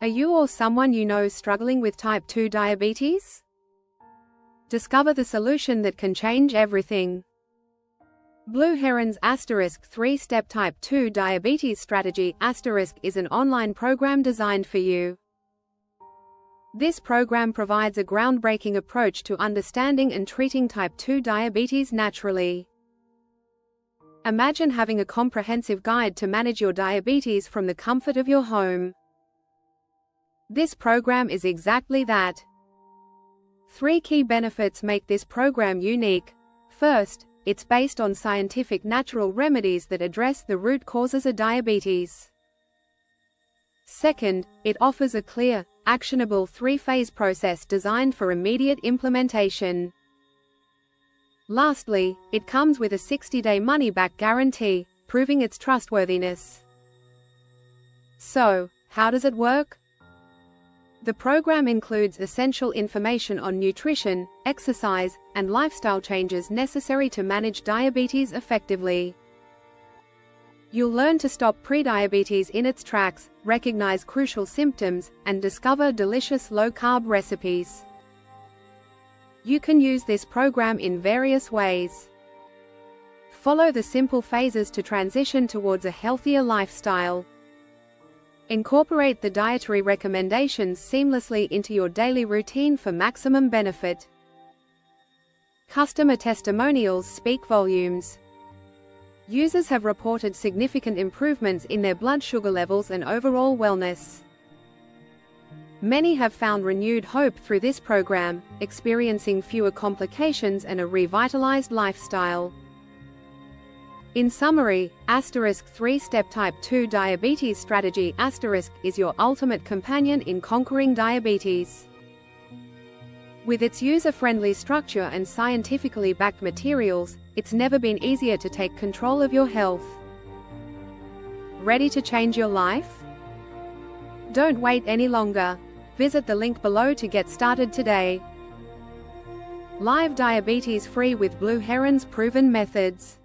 Are you or someone you know struggling with type 2 diabetes? Discover the solution that can change everything. Blue Heron's *3-step type 2 diabetes strategy is an online program designed for you. This program provides a groundbreaking approach to understanding and treating type 2 diabetes naturally. Imagine having a comprehensive guide to manage your diabetes from the comfort of your home. This program is exactly that. 3 key benefits make this program unique. First, it's based on scientific natural remedies that address the root causes of diabetes. Second, it offers a clear, actionable 3-phase process designed for immediate implementation. Lastly, it comes with a 60-day money-back guarantee, proving its trustworthiness. So, how does it work? The program includes essential information on nutrition, exercise, and lifestyle changes necessary to manage diabetes effectively. You'll learn to stop prediabetes in its tracks, recognize crucial symptoms, and discover delicious low-carb recipes. You can use this program in various ways. Follow the simple phases to transition towards a healthier lifestyle. Incorporate the dietary recommendations seamlessly into your daily routine for maximum benefit. Customer testimonials speak volumes. Users have reported significant improvements in their blood sugar levels and overall wellness. Many have found renewed hope through this program, experiencing fewer complications and a revitalized lifestyle. In summary, *3-step type 2 diabetes strategy is your ultimate companion in conquering diabetes. With its user-friendly structure and scientifically backed materials, it's never been easier to take control of your health. Ready to change your life? Don't wait any longer. Visit the link below to get started today. Live diabetes free with Blue Heron's proven methods.